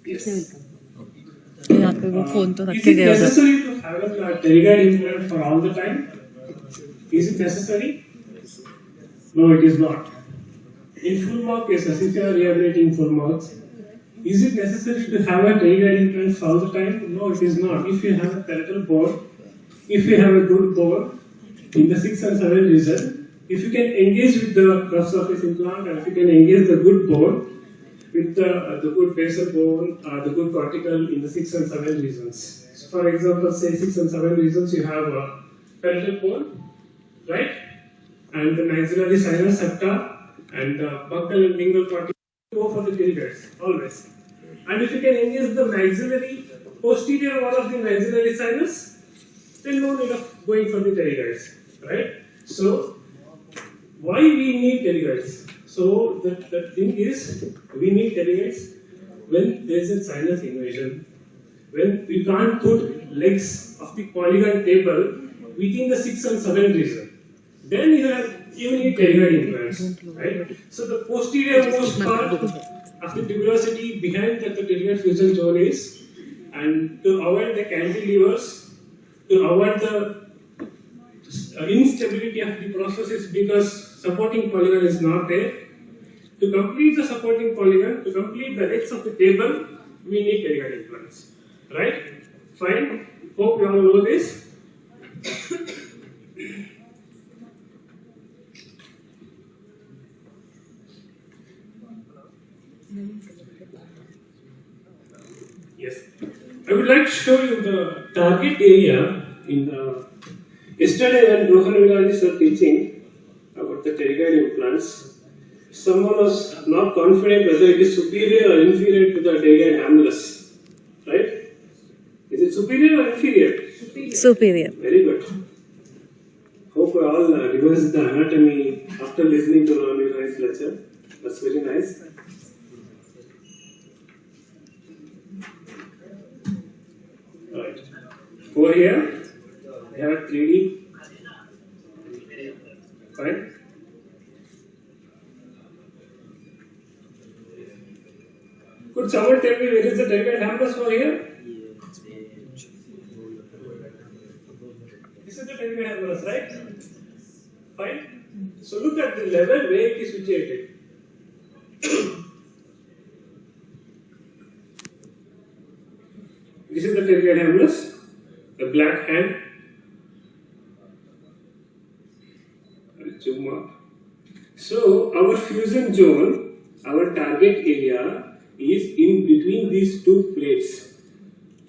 Yes. यहाँ पे वो फोन तो रख Is के it गए उधर। necessary to have a pterygoid implant for all the time? Is it necessary? No, it is not. In full mark cases, if you are rehabilitating full marks, is it necessary to have a pterygoid implant all the time? No, it is not. If you have a palatal bone, if you have a good bone in the 6 and 7 region, if you can engage with the rough surface implant and if you can engage the good bone with the good basal bone, the good cortical in the 6 and 7 regions. So for example, say 6 and 7 regions, you have a palatal bone, right? And the maxillary sinus septa and the buccal and lingual cortical go for the pterygoids, always. And if you can engage the maxillary, posterior wall of the maxillary sinus, then no need of going for the pterygoids, right? So, why we need pterygoids? So, the thing is, we need pterygoids when there is a sinus invasion, when we can't put legs of the polygon table within the 6 and 7 region. Then you need pterygoid implants, right? So the posterior most part of the tuberosity behind the pterygoid fusion zone is, and to avoid the cantilevers, to avoid the instability of the processes because supporting polygon is not there. To complete the supporting polygon, to complete the legs of the table, we need pterygoid implants, right? Fine. Hope you all know this. Yes. I would like to show you the target area in yesterday when Rohan Vilani sir teaching about the pterygoid implants, someone was not confident whether it is superior or inferior to the pterygoid hamulus. Right? Is it superior or inferior? Superior. Very good. Hope we all reversed the anatomy after listening to Rohan Vilani's lecture. That's very nice. Right. Over here, we have 3D. Fine. Could someone tell me where is the pterygoid hamulus over here? This is the pterygoid hamulus, right? Fine. So look at the level where it is situated. This is the pterygoid hamulus, the black hand. I'll zoom out. So our fusion zone, our target area is in between these two plates.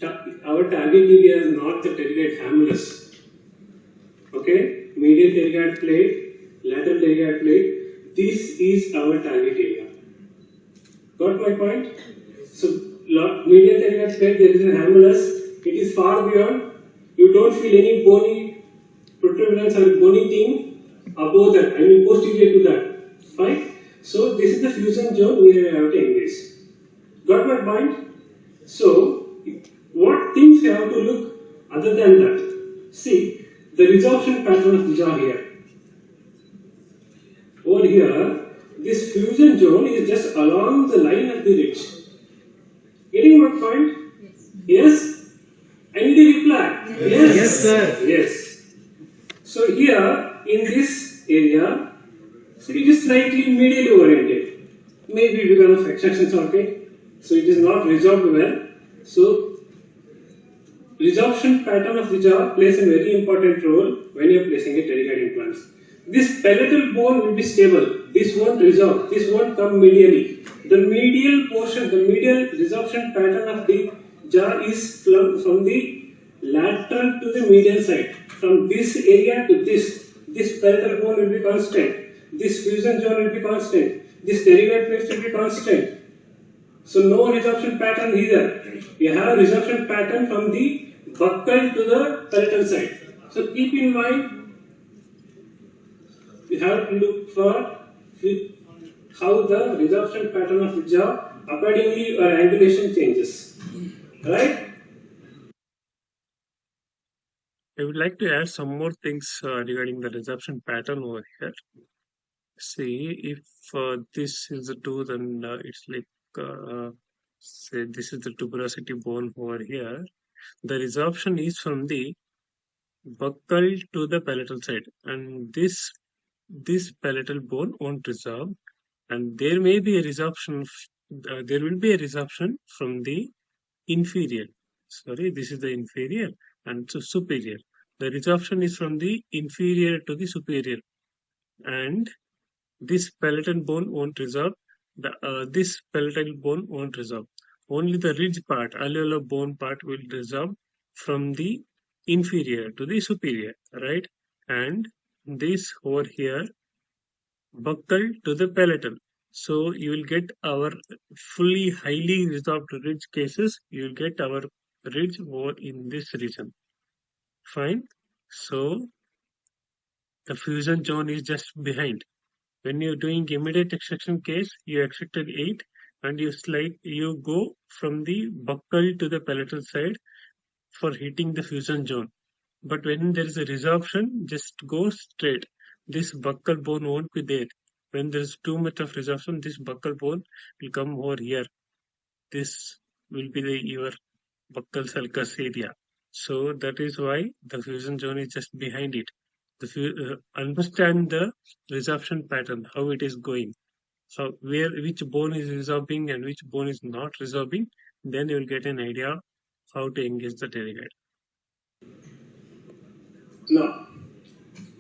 Our target area is not the pterygoid hamulus. Okay, medial pterygoid plate, lateral pterygoid plate. This is our target area. Got my point? So medial pterygoid plate, there is a hamulus. It is far beyond. You don't feel any bony protuberance or bony thing above that. I mean posterior to that. Fine. So this is the fusion zone we have to engage. Got my point? So what things you have to look other than that? See the resorption pattern of the jaw here. Over here, this fusion zone is just along the line of the ridge. Getting my point? Yes? Any reply? Yes. Yes, sir. Yes. So here in this area, so it is slightly medially oriented. Maybe because of extractions, okay. So it is not resolved well. So resorption pattern of the jaw plays a very important role when you are placing a pterygoid implants. This palatal bone will be stable. This won't resorb. This won't come medially. The medial portion, the medial resorption pattern of the jaw is from the lateral to the medial side. From this area to this palatal bone will be constant. This fusion zone will be constant. This pterygoid place will be constant. So no resorption pattern either. You have resorption pattern from the buccal to the palatal side. So keep in mind, you have to look for how the resorption pattern of the jaw accordingly or angulation changes. Right? I would like to add some more things regarding the resorption pattern over here. See, if this is the 2, then it's like say this is the tuberosity bone over here. The resorption is from the buccal to the palatal side, and this palatal bone won't resorb, and there may be a resorption. There will be a resorption from the inferior. Sorry, this is the inferior and so superior. The resorption is from the inferior to the superior, and this palatal bone won't resorb. This palatal bone won't resorb. Only the ridge part, alveolar bone part, will resorb from the inferior to the superior, right? And this over here, buccal to the palatal. So you will get our fully highly resorbed ridge cases. You will get our ridge over in this region. Fine. So the fusion zone is just behind. When you're doing immediate extraction case, you extracted 8 and you go from the buccal to the palatal side for hitting the fusion zone. But when there is a resorption, just go straight. This buccal bone won't be there. When there is too much of resorption, this buccal bone will come over here. This will be your buccal sulcus area. So that is why the fusion zone is just behind it. Understand the resorption pattern, how it is going. So which bone is resorbing and which bone is not resorbing, then you will get an idea how to engage the pterygoid. Now,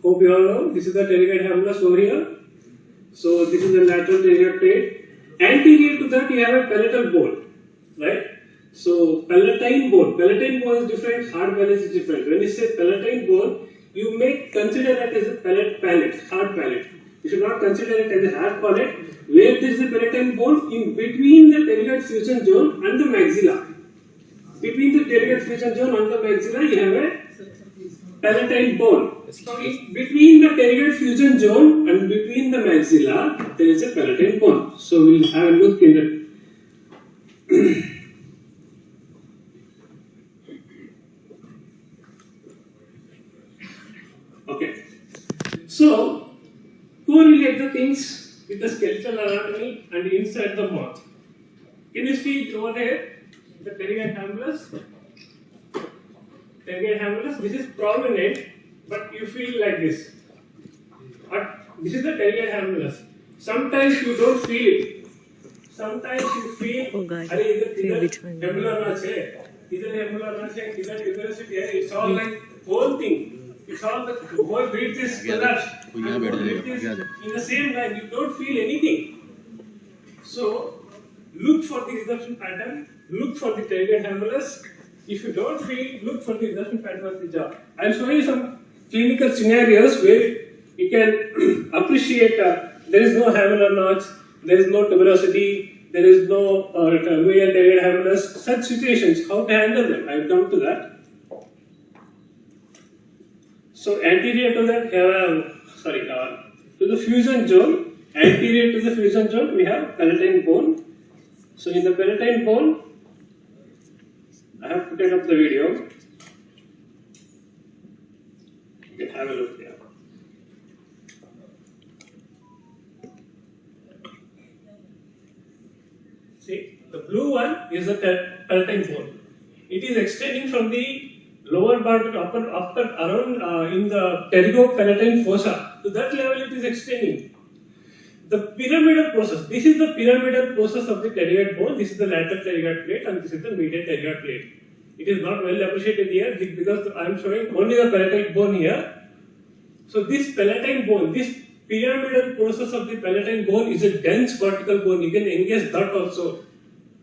hope you all know this is the pterygoid hamulus over here. So this is the lateral pterygoid plate. Anterior to that, you have a palatal bone, right? So palatine bone is different. Hard palate is different. When you say palatine bone, you may consider that as a palate, hard palate. You should not consider it as a hard palate. Where there is a palatine bone in between the pterygoid fusion zone and the maxilla. Between the pterygoid fusion zone and the maxilla, you have a palatine bone. Between the pterygoid fusion zone and between the maxilla, there is a palatine bone. So we will have a look in the okay. So correlate the things with the skeletal anatomy and inside the mouth. Can you see over there the pterygoid hamulus? Pterygoid hamulus. This is prominent, but you feel like this. But this is the pterygoid hamulus. Sometimes you don't feel it. Sometimes you feel. Oh God. Hemular notch hai. Either hemular notch hai, either tuberosity hai. It's all like whole thing. It's all the whole breath is collapsed. In the same line, you don't feel anything. So look for the resorption pattern. Look for the pterygoid hamulus. If you don't feel, look for the resorption pattern of the jaw. I'll show you some clinical scenarios where you can appreciate there is no hamular notch, there is no tuberosity, there is no medial pterygoid hamulus. Such situations, how to handle them? I'll come to that. So anterior to that, to the fusion zone, anterior to the fusion zone, we have palatine bone. So in the palatine bone, I have put up the video. You can have a look there. See, the blue one is the palatine bone. It is extending from the lower part to upper around in the pterygopalatine fossa. To that level, it is extending. The pyramidal process. This is the pyramidal process of the pterygoid bone. This is the lateral pterygoid plate, and this is the medial pterygoid plate. It is not well appreciated here because I am showing only the palatine bone here. So this palatine bone, this pyramidal process of the palatine bone is a dense cortical bone. You can engage that also.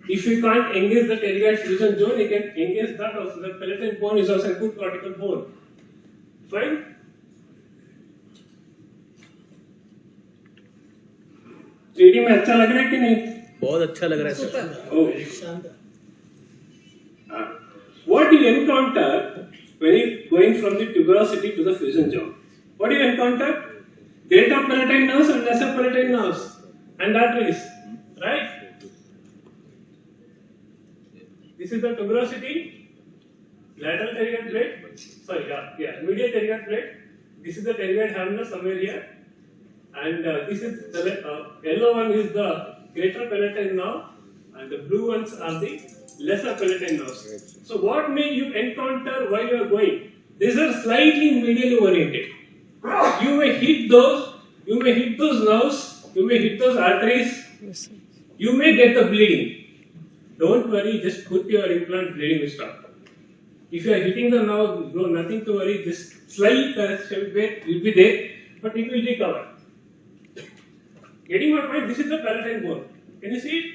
If you can't engage the pterygoid fusion zone, you can engage that also. The palatine bone is also a good cortical bone. Fine? Three में अच्छा लग रहा है कि नहीं? बहुत अच्छा लग रहा है sir. What do you encounter when you going from the tuberosity to the fusion zone? What do you encounter? Greater palatine nerves and lesser palatine nerves and arteries, right? This is the tuberosity, lateral pterygoid plate. Sorry, medial pterygoid plate. This is the pterygoid hamulus somewhere here, and this is the yellow one is the greater palatine nerve, and the blue ones are the lesser palatine nerves. So what may you encounter while you are going? These are slightly medially oriented. You may hit those nerves, you may hit those arteries, you may get the bleeding. Don't worry, just put your implant, bleeding will stop. If you are hitting the nerve, no, nothing to worry, just slight correction will be there, but it will recover. Getting my point? This is the palatine bone. Can you see it?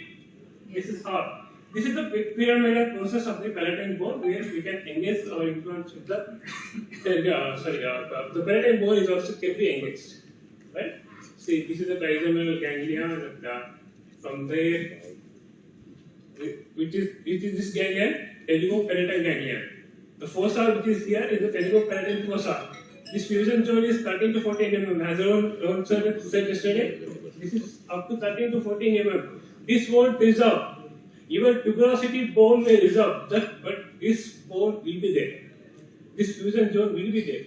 This is hard. This is the pyramidal process of the palatine bone where we can engage our implants with the the palatine bone is also can be engaged. Right? See, this is the trigeminal ganglion, and from there, which is this ganglion, pterygopalatine ganglion. The fossa which is here is the pterygopalatine fossa. This fusion zone is 13 to 14 mm. As Ron said yesterday, this is up to 13 to 14 mm. This won't resolve. Even tuberosity bone may resolve, but this bone will be there. This fusion zone will be there.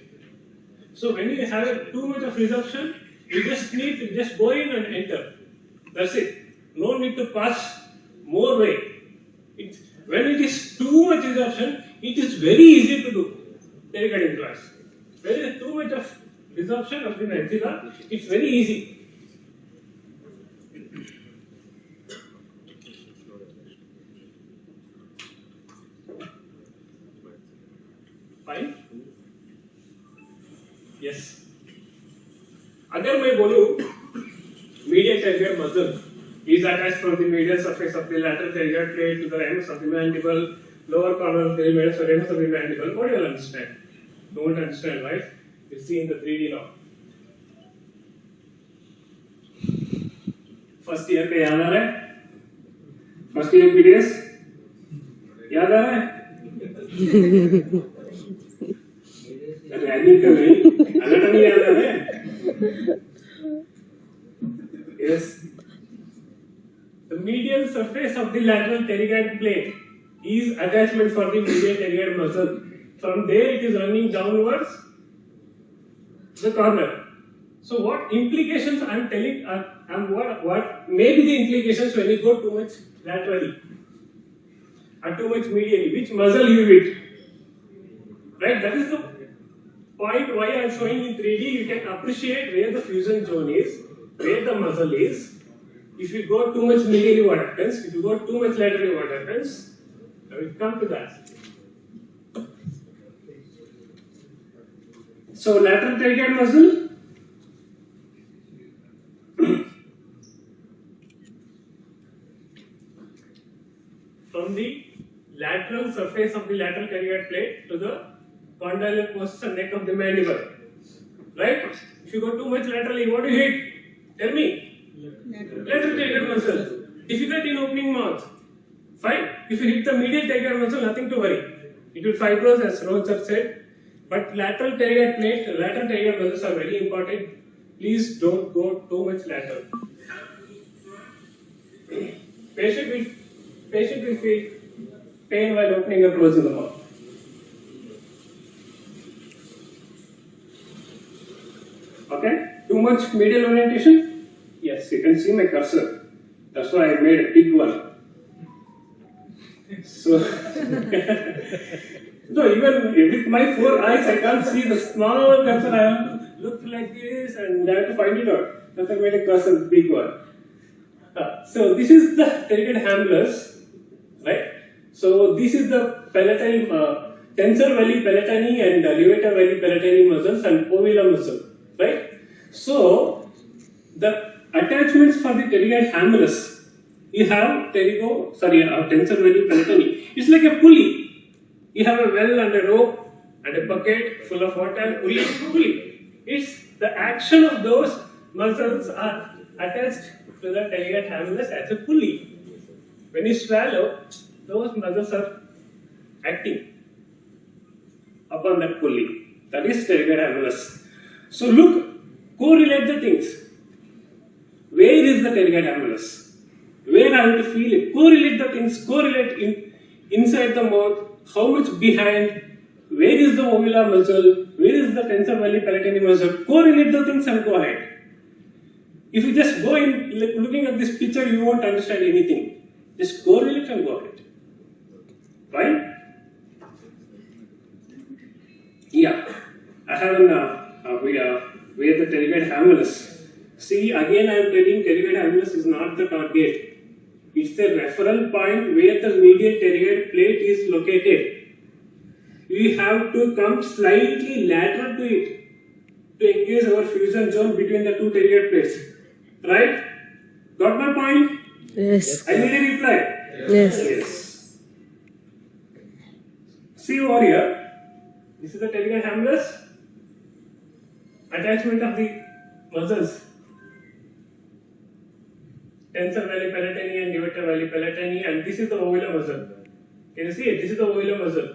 So when you have too much of resorption, you just need to just go in and enter. That's it. No need to pass more way. When it is too much resorption, it is very easy to do pterygoid implants. When there is too much of resorption of the maxilla, it's very easy. Fine? Yes. अगर मैं बोलूं medial pterygoid muscle is attached from the medial surface of the lateral pterygoid plate to the rams of the mandible, lower corner of the rams of the mandible, what do you understand? Don't understand, right? You see in the 3D now. First year का याद आ रहा है? First year PDS याद आ रहा है? Ragging कर रही, anatomy याद आ रहा है? Yes. The medial surface of the lateral pterygoid plate is attachment for the medial pterygoid muscle. From there it is running downwards the corner. So what implications I am telling and what may be the implications when you go too much laterally or too much medially, which muscle you hit. Right? That is the point why I am showing in 3D. You can appreciate where the fusion zone is, where the muscle is. If you go too much medially, what happens? If you go too much laterally, what happens? I will come to that. So lateral pterygoid muscle from the lateral surface of the lateral pterygoid plate to the condylar process and neck of the mandible. Right? If you go too much laterally, what do you hit? Tell me. Lateral pterygoid muscle. Difficult in opening mouth. Fine. If you hit the medial pterygoid muscle, nothing to worry. It will fibrose, as Ron sir said. But lateral pterygoid plate, lateral pterygoid muscles are very important. Please don't go too much lateral. Patient will feel pain while opening and closing the mouth. Okay? Too much medial orientation? Yes, you can see my cursor. That's why I made a big one. So, no, even with my 4 eyes, I can't see the small cursor. I have to look like this and I have to find it out. That's why I made a cursor, big one. So, this is the pterygoid hamulus, right? So, this is the palatine, tensor veli palatini and levator veli palatini muscles and ovula muscle, right? So, the attachments for the pterygoid hamulus, you have tensor veli palatini. It's like a pulley. You have a well and a rope and a bucket full of water, pulley. It's the action of those muscles are attached to the pterygoid hamulus as a pulley. When you swallow, those muscles are acting upon that pulley. That is pterygoid hamulus. So look, correlate the things. Where is the pterygoid hamulus? Where I have to feel it? Correlate the things, correlate inside the mouth, how much behind, where is the ovula muscle, where is the tensor veli palatini muscle, correlate the things and go ahead. If you just go in looking at this picture, you won't understand anything. Just correlate and go ahead. Fine? Yeah. I have where the pterygoid hamulus. See, again I am telling pterygoid hamulus is not the target. It's the referral point where the medial pterygoid plate is located. We have to come slightly lateral to it to engage our fusion zone between the two pterygoid plates. Right? Got my point? Yes. I need a reply. Yes. Yes. See over here. This is the pterygoid hamulus. Attachment of the muscles. Tensor valley palatini and levator valley palatini, and this is the ovular muscle. Can you see it? This is the ovular muscle.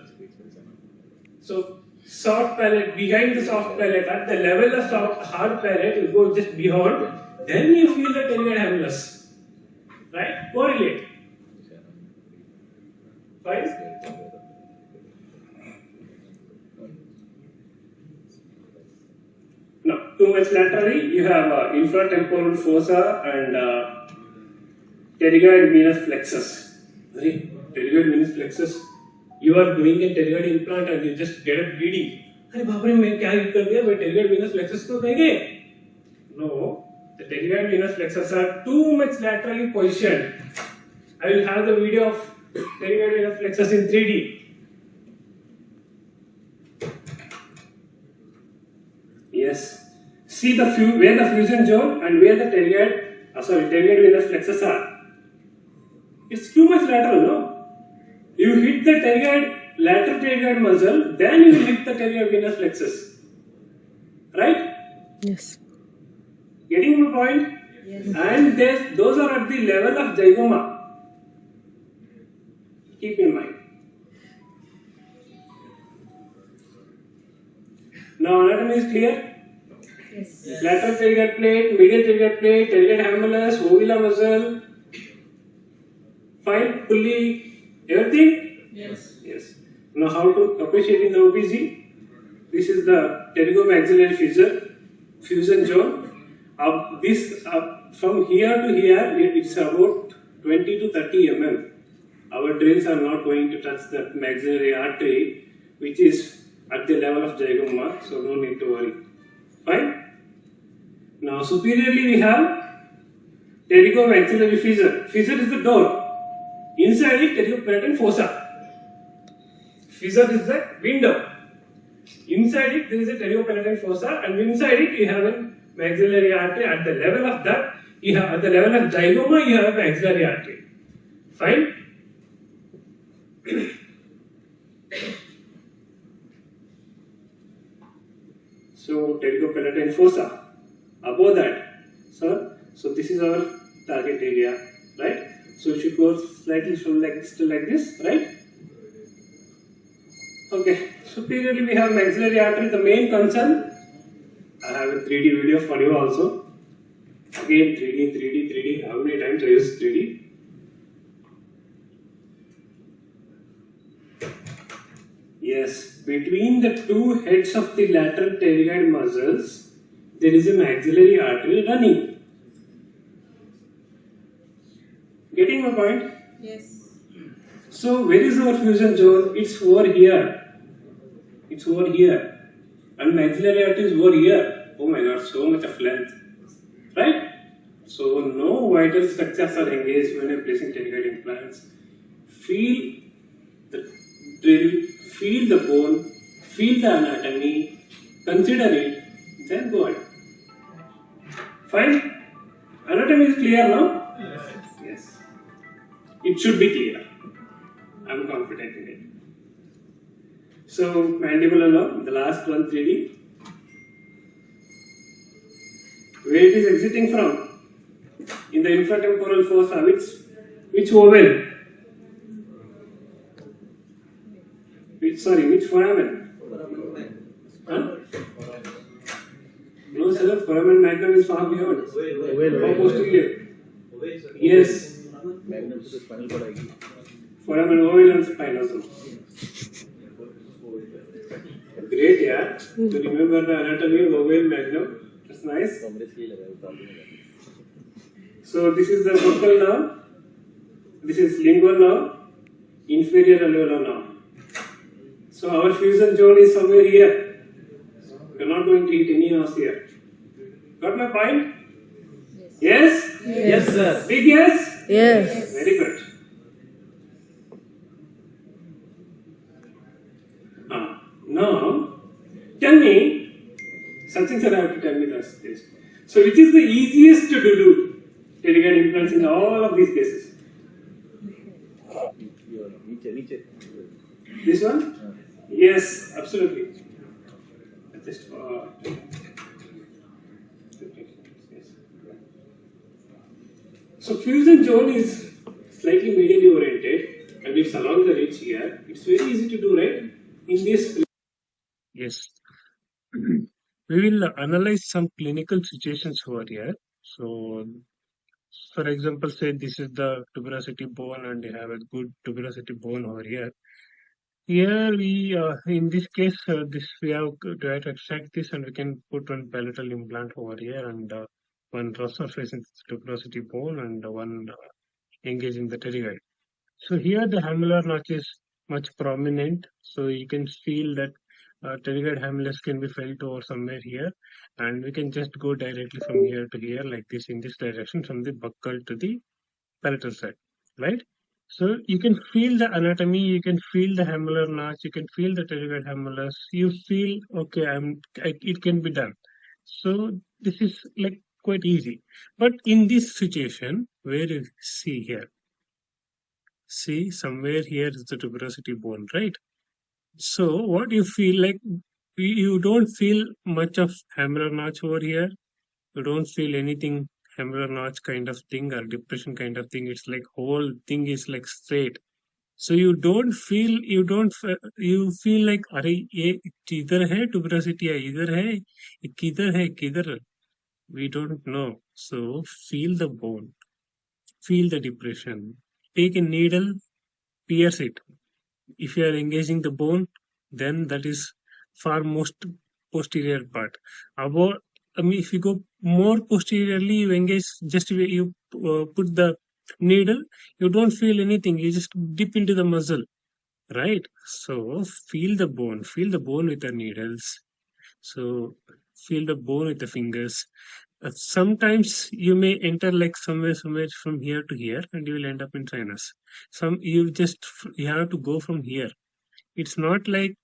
So, soft palate, behind the soft palate, at the level of soft hard palate, you go just beyond, then you feel the pterygoid hamulus. Right? Correlate. Fine? Now, too much laterally, you have infratemporal fossa and pterygoid venous plexus. Pterygoid venous plexus. You are doing a pterygoid implant and you just get a bleeding. अरे बाप रे मैं क्या कर दिया? मैं pterygoid venous plexus को देंगे? No. The pterygoid venous plexus are too much laterally positioned. I will have the video of pterygoid venous plexus in 3D. Yes. See the where the fusion zone and where the pterygoid venous plexus are. It's too much lateral, no? You hit the lateral pterygoid muscle, then you will hit the pterygoid venous plexus. Right? Yes. Getting my point? Yes. And those are at the level of zygoma. Keep in mind. Now anatomy is clear? Yes. Lateral pterygoid plate, medial pterygoid plate, pterygoid hamulus, ovular muscle. Fine? Fully everything? Yes. Yes. Now how to appreciate in the OBG? This is the pterygomaxillary fusion zone. From here to here, it's about 20 to 30 mm. Our drills are not going to touch the maxillary artery, which is at the level of zygoma, so no need to worry. Fine? Now superiorly we have pterygomaxillary fissure. Fissure is the door. Inside it, pterygopalatine fossa. Fissure is the window. Inside it, there is a pterygopalatine fossa, and inside it, you have a maxillary artery. At the level of that, you have at the level of zygoma, you have a maxillary artery. Fine? So, pterygopalatine fossa. Above that, sir, so this is our target area, right? So, it should go slightly from like this to like this, right? Okay, superiorly we have maxillary artery, the main concern. I have a 3D video for you also. Again, 3D. How many times I use 3D? Yes, between the two heads of the lateral pterygoid muscles, there is a maxillary artery running. Getting my point? Yes. So, where is our fusion zone? It's over here. It's over here. And maxillary artery is over here. Oh my god, so much of length. Right? So, no vital structures are engaged when you're placing pterygoid implants. Feel the drill, feel the bone, feel the anatomy, consider it, then go ahead. Fine? Anatomy is clear now? Yes. It should be clear. I'm confident in it. So, mandibular nerve, the last one 3D. Where it is exiting from? In the infratemporal fossa, which oval? Which foramen? Huh? No, sir, foramen magnum is far beyond. Far posterior. Yes. Foramen oval and spinal. Great, yeah. To remember the anatomy of oval magnum. That's nice. So this is the buccal nerve. This is lingual nerve, inferior alveolar nerve. So our fusion zone is somewhere here. We are not going to hit any nerves here. Got my point? Yes? Yes, sir. Big yes? Yes. Very good. Now, tell me, Sachin sir, have to tell me this. So, which is the easiest to do pterygoid implants in all of these cases? This one? Yes, absolutely. Just so, fusion zone is slightly medially oriented and it's along the ridge here. It's very easy to do, right? In this. Yes. We will analyze some clinical situations over here. So, for example, say this is the tuberosity bone and you have a good tuberosity bone over here. Here we, in this case, this we have to extract this and we can put one palatal implant over here and one rostral facing tuberosity bone and one engaging the pterygoid. So here the hamular notch is much prominent. So you can feel that pterygoid hamulus can be felt over somewhere here, and we can just go directly from here to here like this in this direction from the buccal to the palatal side, right? So you can feel the anatomy, you can feel the hamular notch, you can feel the pterygoid hamulus. You feel okay, it can be done. So this is like quite easy. But in this situation, where you see here, see somewhere here is the tuberosity bone, right? So what you feel like, you don't feel much of hamular notch over here. You don't feel anything hamular notch kind of thing or depression kind of thing. It's like whole thing is like straight. So you don't feel, you feel like अरे ये किधर है tuberosity है इधर है ये किधर है किधर, we don't know. So feel the bone, feel the depression, take a needle, pierce it. If you are engaging the bone, then that is far most posterior part. About, I mean, if you go more posteriorly, you engage, just you put the needle, you don't feel anything, you just dip into the muscle, right? So feel the bone with the needles. So feel the bone with the fingers. Sometimes you may enter like somewhere from here to here, and you will end up in sinus. You have to go from here. It's not like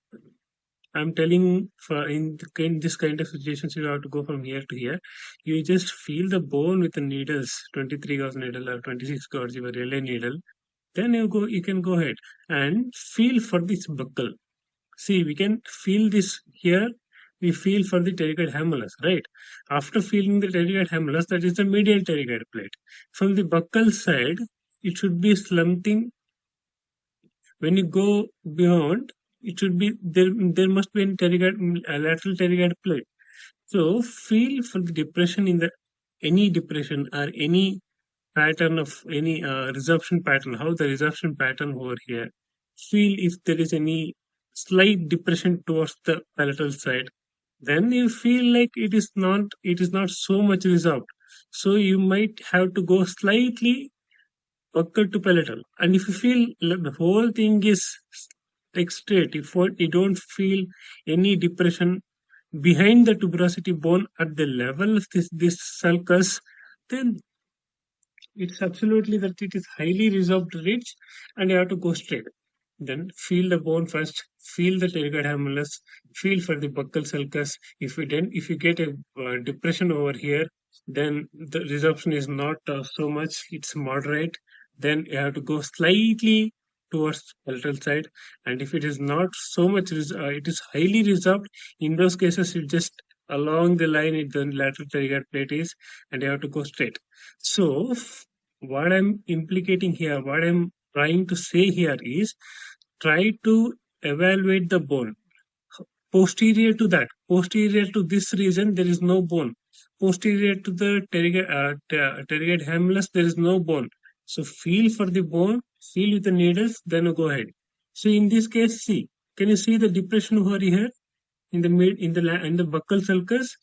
I'm telling for in this kind of situations you have to go from here to here. You just feel the bone with the needles, 23 gauge needle or 26 gauge your relay needle. Then you can go ahead and feel for this buccal. See, we can feel this here. We feel for the pterygoid hamulus, right? After feeling the pterygoid hamulus, that is the medial pterygoid plate. From the buccal side, it should be something. When you go beyond, it should be there. There must be a lateral pterygoid plate. So feel for the depression in the any depression or any pattern of any resorption pattern. How the resorption pattern over here. Feel if there is any slight depression towards the palatal side. Then you feel like it is not so much resolved. So you might have to go slightly buccal to palatal. And if you feel like the whole thing is like straight, if you don't feel any depression behind the tuberosity bone at the level of this sulcus, then it's absolutely that it is highly resolved ridge and you have to go straight. Then feel the bone first, feel the pterygoid hamulus, feel for the buccal sulcus. If you get a depression over here, then the resorption is not so much, it's moderate. Then you have to go slightly towards palatal side. And if it is not so much, it is highly resolved. In those cases, you just along the line, the lateral pterygoid plate is, and you have to go straight. So what I'm implicating here, what I'm trying to say here is, try to evaluate the bone. Posterior to this region, there is no bone. Posterior to the pterygoid hamulus, there is no bone. So feel for the bone, feel with the needles, then you go ahead. So in this case, see, can you see the depression over here in the buccal sulcus?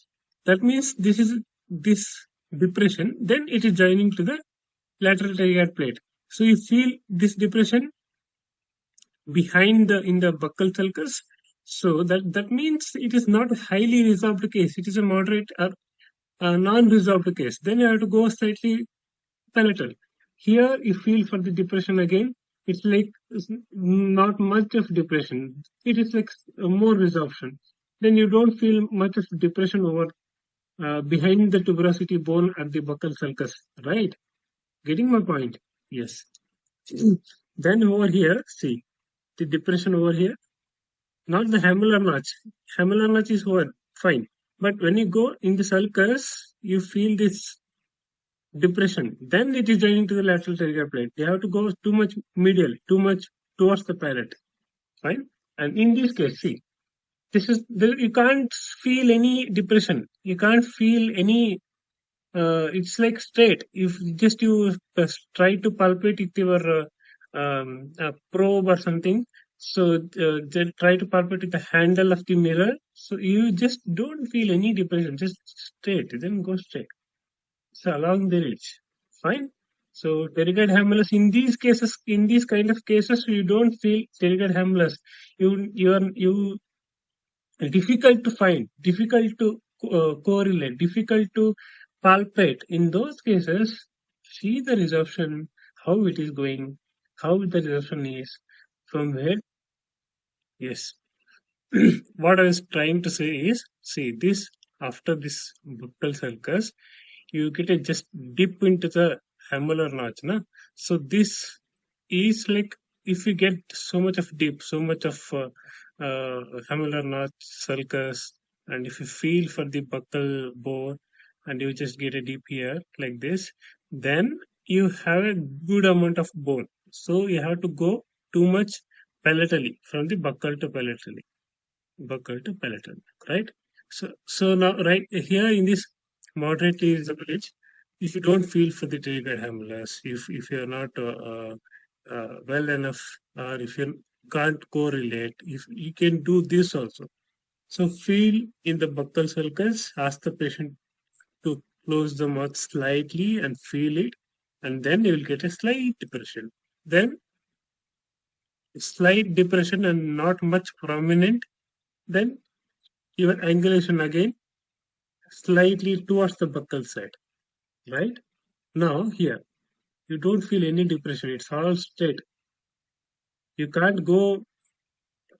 That means this depression, then it is joining to the lateral pterygoid plate. So you feel this depression behind in the buccal sulcus. So that means it is not a highly resolved case. It is a moderate or non-resolved case. Then you have to go slightly palatal. Here you feel for the depression again. It's like not much of depression. It is like more resorption. Then you don't feel much of depression over behind the tuberosity bone at the buccal sulcus, right? Getting my point? Yes. Then over here, see the depression over here, not the hamular notch. Hamular notch is over, fine. But when you go in the sulcus, you feel this depression. Then it is joining to the lateral pterygoid plate. They have to go too much medial, too much towards the palate, fine. And in this case, see, this is you can't feel any depression. You can't feel any. It's like straight. If just you try to palpate with your probe or something, so they try to palpate with the handle of the mirror. So you just don't feel any depression. Just straight. Then go straight. So along the ridge, fine. So pterygoid hamulus in these cases, in these kind of cases, you don't feel pterygoid hamulus. You difficult to find, difficult to correlate, difficult to palpate. In those cases, see the resorption, how it is going, how the resorption is, from where. Yes. What I was trying to say is, see this after this buccal sulcus, you get a just dip into the hamular notch, na? So this is like if you get so much of dip, so much of hamular notch sulcus, and if you feel for the buccal bone, and you just get a dip here like this, then you have a good amount of bone. So you have to go too much palatally from the buccal to palatally, buccal to palatal, right? So now right here in this moderately is the bridge. If you don't feel for the pterygoid hamulus, if you're not well enough, or if you can't correlate, if you can do this also. So feel in the buccal sulcus, ask the patient to close the mouth slightly and feel it, and then you will get a slight depression. Then slight depression and not much prominent. Then your angulation again slightly towards the buccal side, right? Now here, you don't feel any depression. It's all straight. You can't go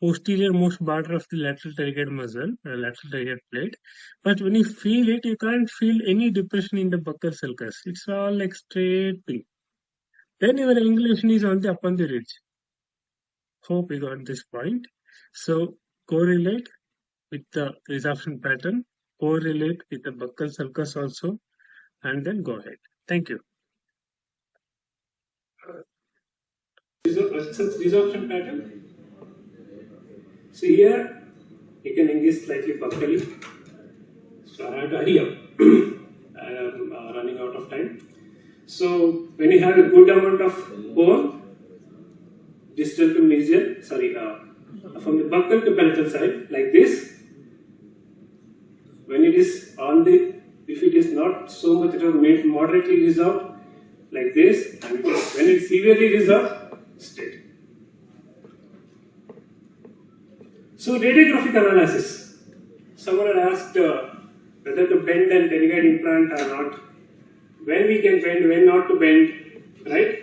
posterior most border of the lateral pterygoid muscle, lateral pterygoid plate. But when you feel it, you can't feel any depression in the buccal sulcus. It's all like straight thing. Then your angulation is on the upon the ridge. Hope you got this point. So correlate with the resorption pattern, correlate with the buccal sulcus also, and then go ahead. Thank you. Resorption pattern. So here you can engage slightly buccally. So I have to hurry up. I am running out of time. So when you have a good amount of bone, distal to mesial, from the buccal to palatal side, like this. When it is on the, if it is not so much at all moderately resolved, like this, and when it is severely resolved, straight. So radiographic analysis. Someone had asked whether to bend and pterygoid implant or not. When we can bend, when not to bend, right?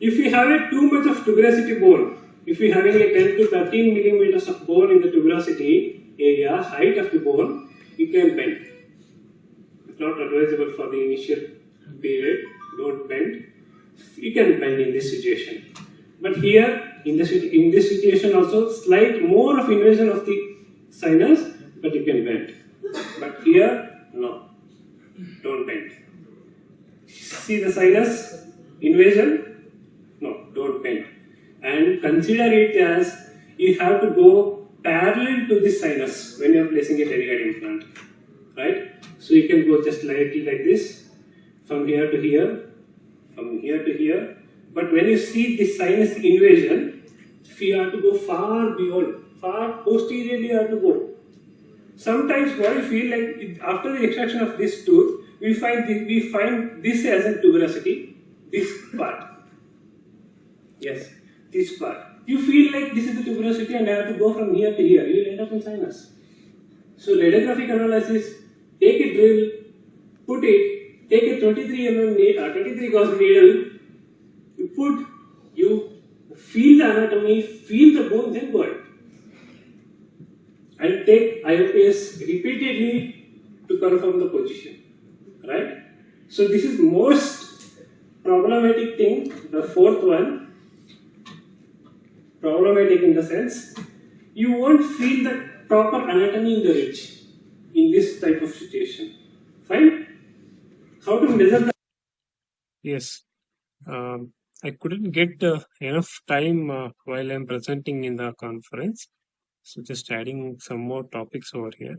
If we have a too much of tuberosity bone, if we are having a 10 to 13 millimeters of bone in the tuberosity area, height of the bone, you can bend. It's not advisable for the initial period. Don't bend. You can bend in this situation. But here, in this situation also, slight more of invasion of the sinus, but you can bend. But here, no. Don't bend. See the sinus invasion? No, don't bend. And consider it as you have to go parallel to the sinus when you are placing a pterygoid implant, right? So you can go just slightly like this, from here to here, from here to here. But when you see the sinus invasion, you have to go far beyond, far posteriorly you have to go. Sometimes what I feel like after the extraction of this tooth, we find this as a tuberosity, this part. Yes, this part. You feel like this is the tuberosity and I have to go from here to here. You will end up in sinus. So radiographic analysis, take a drill, put it, take a 23 gauge needle, you feel the anatomy, feel the bone, then go ahead. And take IOPS repeatedly to confirm the position. Right? So this is most problematic thing, the fourth one. Problematic in the sense, you won't feel the proper anatomy in the ridge in this type of situation. Fine? How to measure the... Yes. I couldn't get enough time while I'm presenting in the conference. So just adding some more topics over here.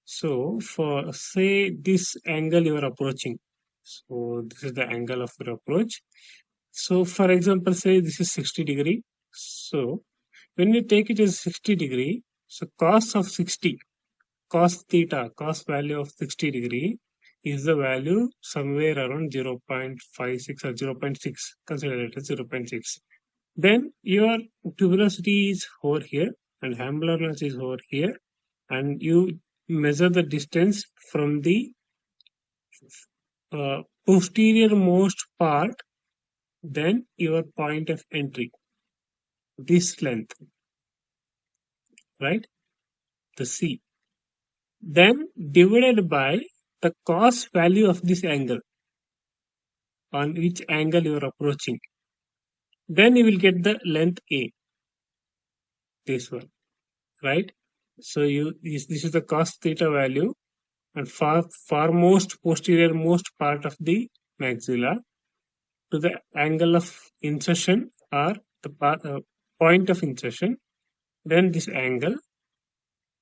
So for say this angle you are approaching. So this is the angle of your approach. So for example, say this is 60 degree. So when you take it as 60 degree, so cos of 60, cos theta, cos value of 60 degree is the value somewhere around 0.56 or 0.6. Consider it as 0.6. Then your tuberosity is over here and hamblerness is over here, and you measure the distance from the posterior most part, then your point of entry, this length, right? The C. Then divided by the cos value of this angle, on which angle you are approaching. Then you will get the length A, this one, right? So this is the cos theta value, and far most posterior most part of the maxilla to the angle of insertion or the point of insertion. Then this angle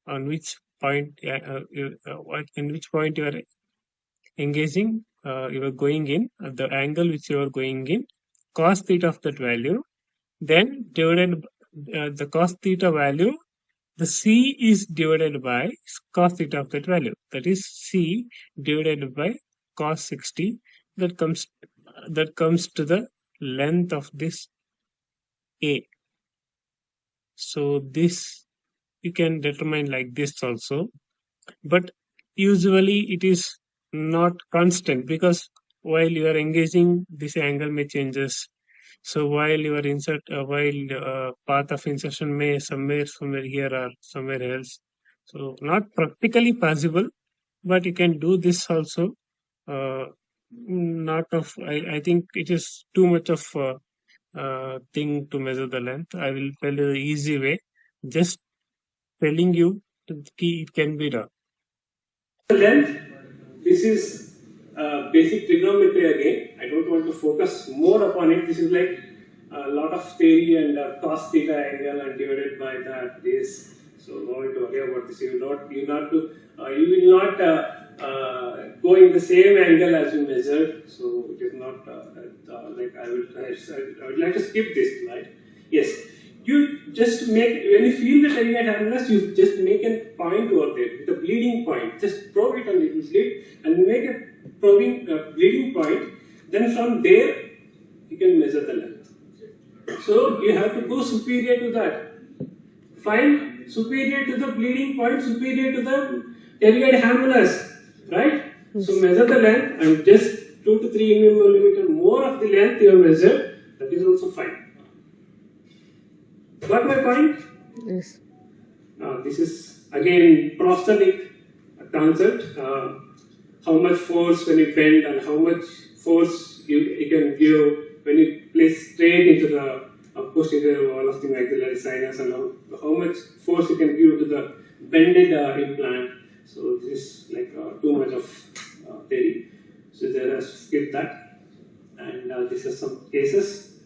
on which point in which point you are engaging, you are going in, the angle which you are going in, cos theta of that value, then divided the cos theta value, the C is divided by cos theta of that value. That is C divided by cos 60. That comes to the length of this A. So this you can determine like this also, but usually it is not constant, because while you are engaging, this angle may changes. So while you are path of insertion may somewhere here or somewhere else. So not practically possible, but you can do this also. Not of I think it is too much of thing to measure the length. I will tell you the easy way. Just telling you it can be done. Length, this is basic trigonometry again. I don't want to focus more upon it. This is like a lot of theory and cos theta angle and divided by that this. So no need to worry about this. You will not go in the same angle as you measured. So it is not like I would like to skip this, right? Yes. You just make, when you feel the pterygoid hammerless, you just make a point over there with a bleeding point. Just probe it a little bit and make a bleeding point. Then from there, you can measure the length. So you have to go superior to that. Find superior to the bleeding point, superior to the pterygoid hammerless, right? Yes. So measure the length and just 2 to 3 millimeter more of the length you have measured. That is also fine. Got my point? Yes. This is again prosthetic concept. How much force when you bend and how much force you can give when you place straight into the posterior wall of the maxillary sinus, and how much force you can give to the bended implant. So this is like too much of theory. So there has to skip that. And this is some cases.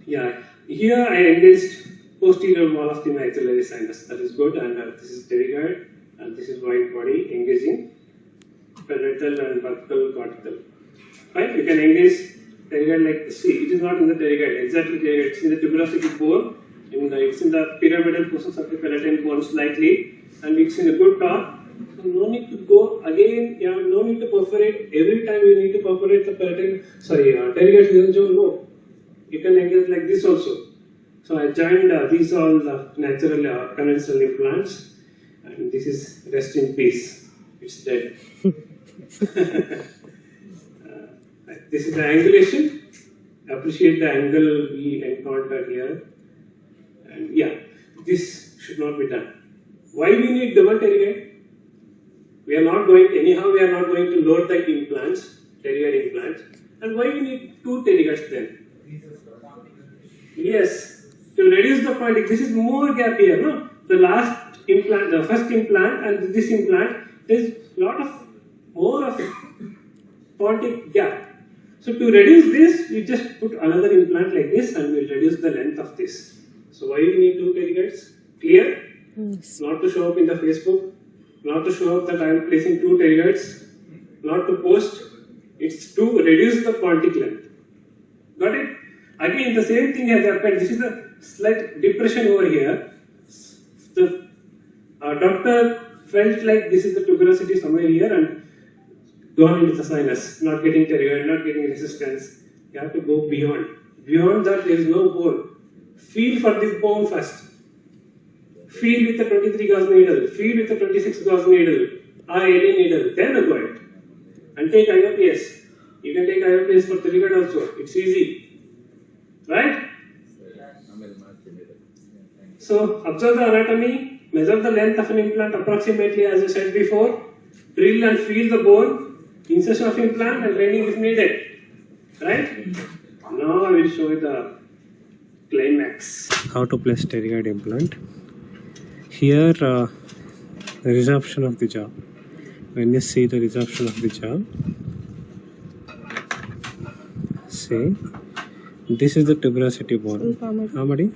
Yeah. Here I engaged posterior wall of the maxillary sinus. That is good, and this is pterygoid, and this is wide body engaging parietal and buccal cortical. Right? You can engage pterygoid like see. It is not in the pterygoid, exactly pterygoid. It's in the tuberosity bone. It's in the pyramidal portions of the palatine bone slightly, and it's in a good top. So no need to go again. No need to perforate every time. You need to perforate the pterygoid region. No. You can engage like this also. So I joined these all natural conventional implants, and this is rest in peace. It's dead. This is the angulation. Appreciate the angle we encounter here. And yeah, this should not be done. Why we need double pterygoid? We are not going, anyhow we are not going to load the implants, pterygoid implants. And why we need two pterygoids then? Yes, to reduce the point, this is more gap here, no? The last implant, the first implant and this implant, there is lot of more of pontic gap. So to reduce this, we just put another implant like this and we'll reduce the length of this. So why we need two pterygoids? Clear? Yes. Not to show up in the Facebook, not to show up that I am placing two pterygoids, not to post. It's to reduce the pontic length. Got it? Again, the same thing has happened. This is a slight depression over here. The doctor felt like this is the tuberosity somewhere here and gone into the sinus, not getting pterygoid, not getting resistance. You have to go beyond. Beyond that, there is no bone. Feel for this bone first. Feel with the 23 gauge needle. Feel with the 26 gauge needle. Or 18 needle. Then go ahead. And take IOPS. You can take IOPS for pterygoid also. It's easy. Right? So, observe the anatomy, measure the length of an implant approximately as I said before, drill and feel the bone, insertion of implant and bending if needed. Right? Now I will show you the climax. How to place pterygoid implant. Here, the resorption of the jaw. When you see the resorption of the jaw, see, this is the tuberosity bone. Amadi?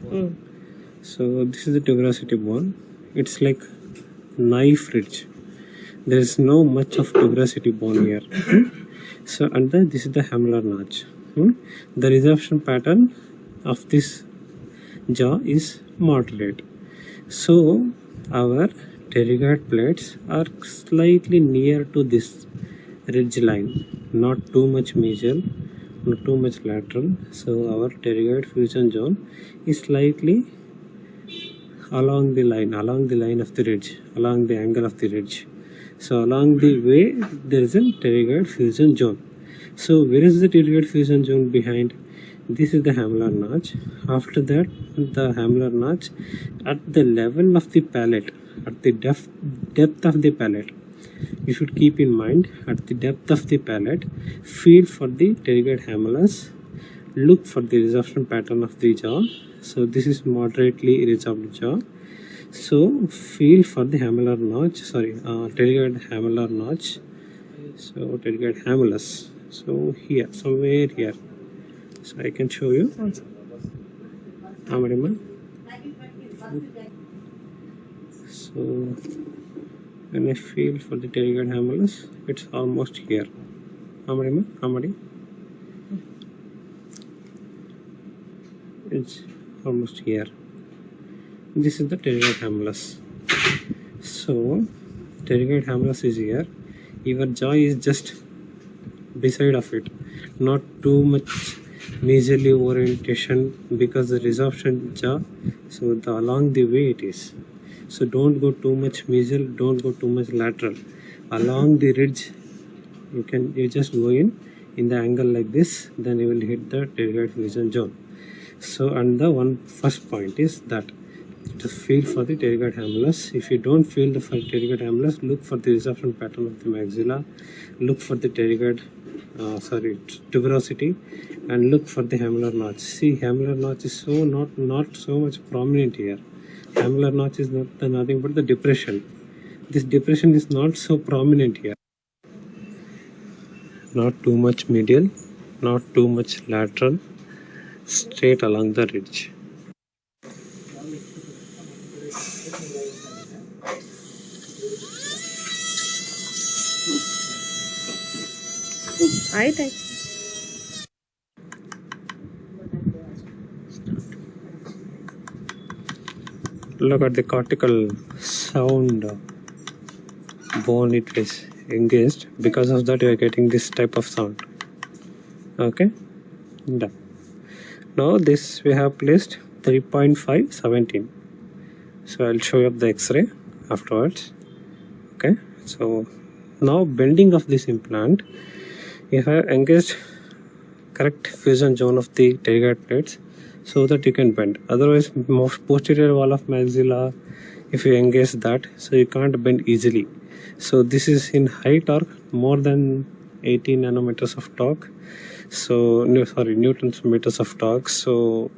So this is the tuberosity bone. It's like knife ridge. There is no much of tuberosity bone here. So and then this is the hamular notch. The resorption pattern of this jaw is moderate. So our pterygoid plates are slightly near to this ridge line, not too much medial, not too much lateral. So our pterygoid fusion zone is slightly along the line of the ridge, along the angle of the ridge. So along the way there is a pterygoid fusion zone. So where is the pterygoid fusion zone behind? This is the hamular notch. After that, the hamular notch at the level of the palate, at the depth of the palate. You should keep in mind, at the depth of the palate, feel for the pterygoid hamulus, look for the resorption pattern of the jaw. So this is moderately resorbed jaw. So feel for the hamular notch, pterygoid hamular notch. So pterygoid hamulus. So here, somewhere here. So I can show you. So when I feel for the pterygoid hamulus, it's almost here. Amadi? It's almost here. This is the pterygoid hamulus. So pterygoid hamulus is here. Your jaw is just beside of it, not too much medially orientation because the resorption jaw. So along the way it is. So don't go too much medial, don't go too much lateral. Along the ridge, you just go in the angle like this, then you will hit the pterygoid fusion zone. So and the first point is that to feel for the pterygoid hamulus. If you don't feel the pterygoid hamulus, look for the resorption pattern of the maxilla, look for the pterygoid tuberosity, and look for the hamular notch. See, hamular notch is so not so much prominent here. Hamular notch is nothing but the depression. This depression is not so prominent here. Not too much medial, not too much lateral, straight along the ridge. Look at the cortical sound bone it is engaged. Because of that you are getting this type of sound. Okay, done. Now this we have placed 3.5 17. So I'll show you up the X-ray afterwards. Okay, so now bending of this implant, you have engaged correct fusion zone of the pterygoid plates so that you can bend. Otherwise, most posterior wall of maxilla, if you engage that, so you can't bend easily. So this is in high torque, more than 80 nanometers of torque. So newtons meters of torque. So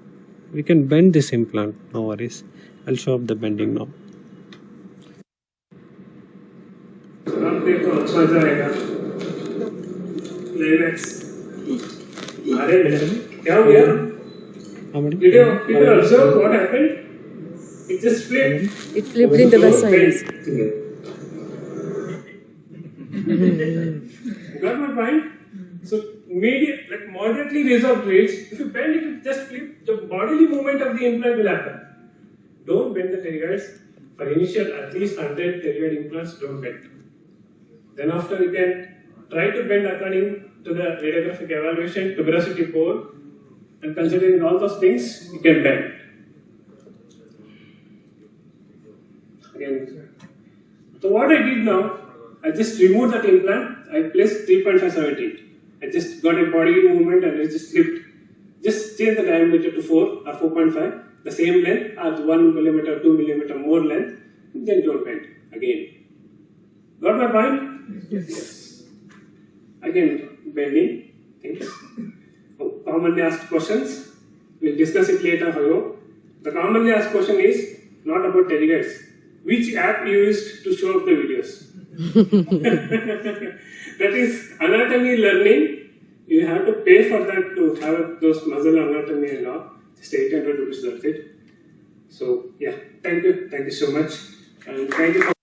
we can bend this implant, no worries. I'll show up the bending now. अब देखो अच्छा जाएगा climax अरे क्या हो गया did you people observe what happened it just flipped It flipped in the best sides. got my point so moderately resolved rates if you bend it will just flip the bodily movement of the implant will happen don't bend the pterygoids for initial at least 100 pterygoid implants don't bend. Then after you can try to bend according to the radiographic evaluation, tuberosity bone, and considering all those things, you can bend. Again, so what I did now, I just removed that implant, I placed 3.570. I just got a body movement and I just slipped. Just change the diameter to 4 or 4.5, the same length or 1 millimeter, 2 millimeter more length, then don't bend again. Got my point? Yes. Again, bending things. Commonly asked questions. We'll discuss it later, I hope. The commonly asked question is not about pterygoids. Which app you used to show up the videos? That is anatomy learning. You have to pay for that to have those muscle anatomy and all. Just 800 rupees, that's it. So, yeah, thank you so much. And thank you for